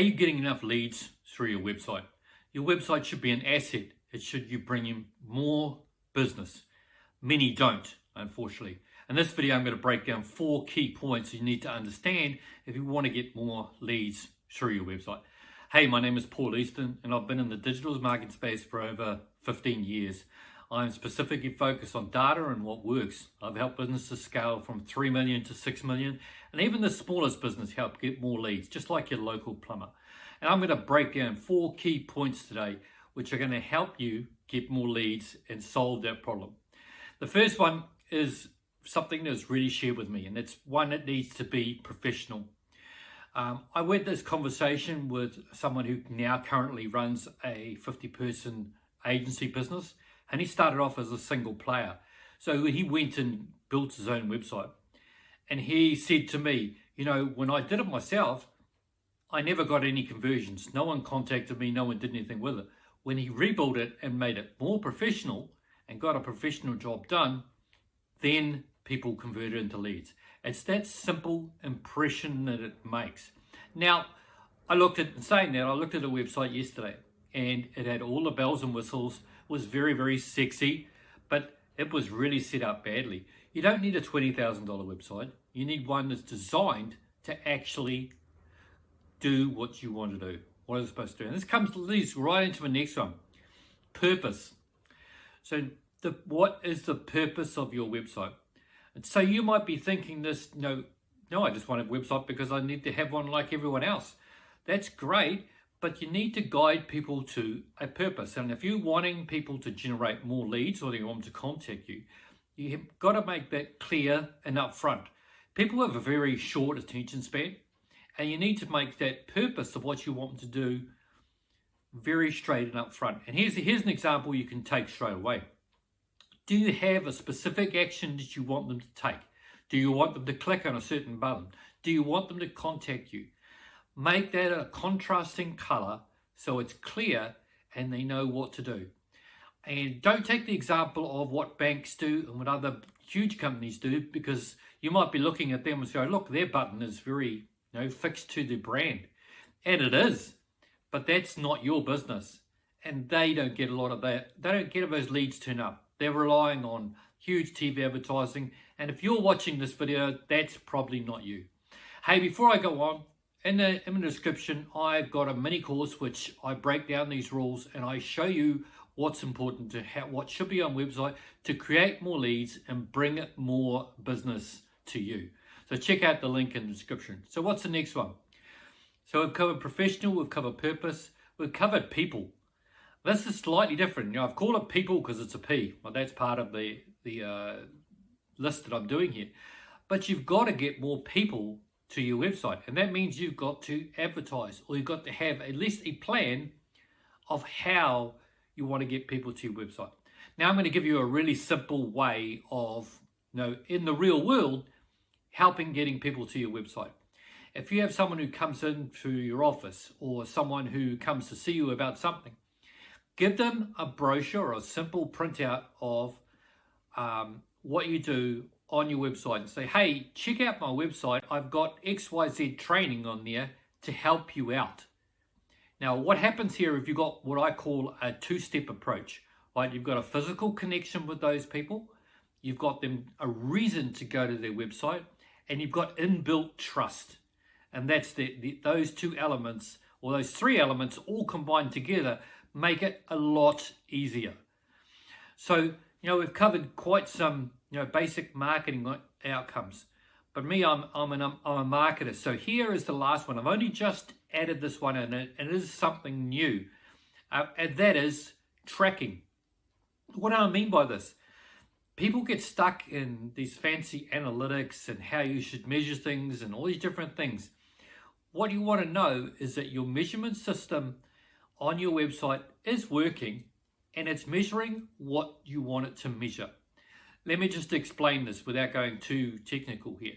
Are you getting enough leads through your website? Your website should be an asset. It should you bring in more business. Many don't, unfortunately. In this video, I'm going to break down 4 key points you need to understand if you want to get more leads through your website. Hey, my name is Paul Easton, and I've been in the digital marketing space for over 15 years. I'm specifically focused on data and what works. I've helped businesses scale from 3 million to 6 million, and even the smallest business help get more leads, just like your local plumber. And I'm going to break down 4 key points today, which are going to help you get more leads and solve that problem. The first one is something that was really shared with me, and it's one that needs to be professional. I had this conversation with someone who now currently runs a 50-person agency business, and he started off as a single player. So he went and built his own website. And he said to me, when I did it myself, I never got any conversions. No one contacted me. No one did anything with it. When he rebuilt it and made it more professional and got a professional job done, then people converted into leads. It's that simple impression that it makes. Now, I looked at the website yesterday, and it had all the bells and whistles, was very, very sexy, but it was really set up badly. You don't need a $20,000 website. You need one that's designed to actually do what you want to do, what it's supposed to do. And this leads right into the next one, purpose. So what is the purpose of your website? And so you might be thinking this, no, I just want a website because I need to have one like everyone else. That's great, but you need to guide people to a purpose. And if you're wanting people to generate more leads or they want to contact you, you've got to make that clear and upfront. People have a very short attention span, and you need to make that purpose of what you want them to do very straight and upfront. And here's an example you can take straight away. Do you have a specific action that you want them to take? Do you want them to click on a certain button? Do you want them to contact you? Make that a contrasting color so it's clear and they know what to do. And don't take the example of what banks do and what other huge companies do, because you might be looking at them and say, look, their button is very fixed to the brand. And it is, but that's not your business. And they don't get a lot of that. They don't get those leads turn up. They're relying on huge TV advertising. And if you're watching this video, that's probably not you. Hey, before I go on, in the description, I've got a mini course which I break down these rules and I show you what's important to what should be on website to create more leads and bring more business to you. So check out the link in the description. So what's the next one? So we've covered professional, we've covered purpose, we've covered people. This is slightly different. I've called it people because it's a P. Well, that's part of the list that I'm doing here. But you've got to get more people to your website. And that means you've got to advertise, or you've got to have at least a plan of how you want to get people to your website. Now I'm going to give you a really simple way of, in the real world, helping getting people to your website. If you have someone who comes into your office or someone who comes to see you about something, give them a brochure or a simple printout of what you do on your website and say, hey, check out my website. I've got XYZ training on there to help you out. Now, what happens here if you've got what I call a 2-step approach, right? You've got a physical connection with those people. You've got them a reason to go to their website, and you've got inbuilt trust. And that's those 2 elements, or those 3 elements all combined together make it a lot easier. So, we've covered quite some, basic marketing outcomes. But me, I'm a marketer. So here is the last one. I've only just added this one in, and it is something new. And that is tracking. What do I mean by this? People get stuck in these fancy analytics and how you should measure things and all these different things. What you want to know is that your measurement system on your website is working and it's measuring what you want it to measure. Let me just explain this without going too technical here.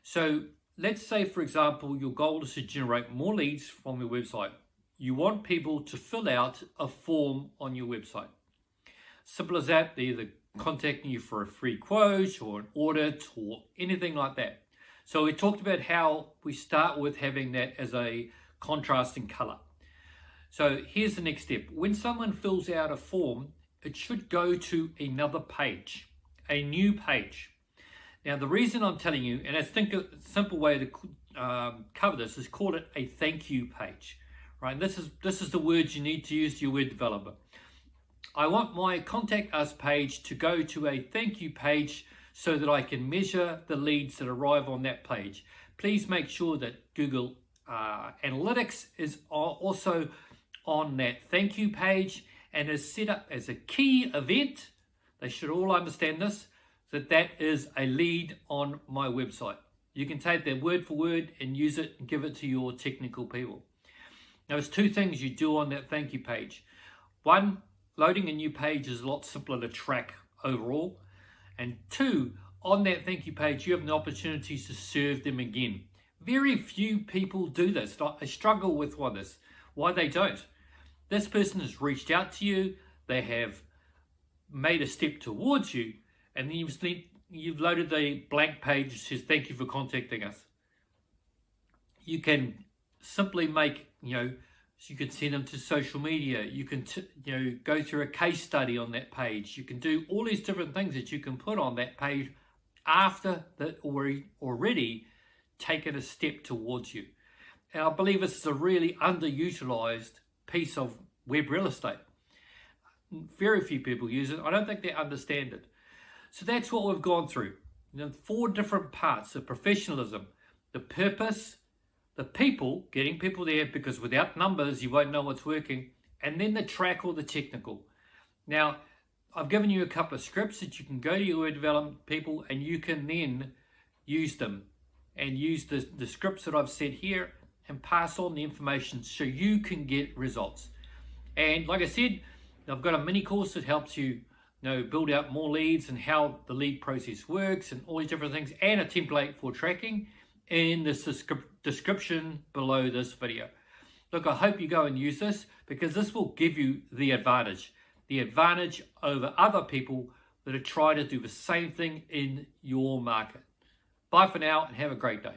So let's say, for example, your goal is to generate more leads from your website. You want people to fill out a form on your website. Simple as that. They're either contacting you for a free quote or an audit or anything like that. So we talked about how we start with having that as a contrast in color. So here's the next step. When someone fills out a form, it should go to another page, a new page. Now, the reason I'm telling you, and I think a simple way to cover this is call it a thank you page, right? This is the words you need to use to your web developer. I want my contact us page to go to a thank you page so that I can measure the leads that arrive on that page. Please make sure that Google Analytics is also on that thank you page and is set up as a key event. They should all understand this, that is a lead on my website. You can take that word for word and use it and give it to your technical people. Now, there's two things you do on that thank you page. One, loading a new page is a lot simpler to track overall. And two, on that thank you page, you have the opportunities to serve them again. Very few people do this. I struggle with why they don't. This person has reached out to you, they have made a step towards you, and then you've loaded the blank page that says thank you for contacting us. You can simply make, you can send them to social media. You can go through a case study on that page. You can do all these different things that you can put on that page after that already taken a step towards you. And I believe this is a really underutilized piece of web real estate. Very few people use it. I don't think they understand it. So that's what we've gone through. 4 different parts: the professionalism, the purpose, the people, getting people there, because without numbers you won't know what's working, and then the track or the technical. Now, I've given you a couple of scripts that you can go to your web development people and you can then use them and use the scripts that I've said here and pass on the information so you can get results. And like I said, I've got a mini course that helps you, build out more leads and how the lead process works and all these different things, and a template for tracking in the description below this video. Look, I hope you go and use this, because this will give you the advantage over other people that are trying to do the same thing in your market. Bye for now and have a great day.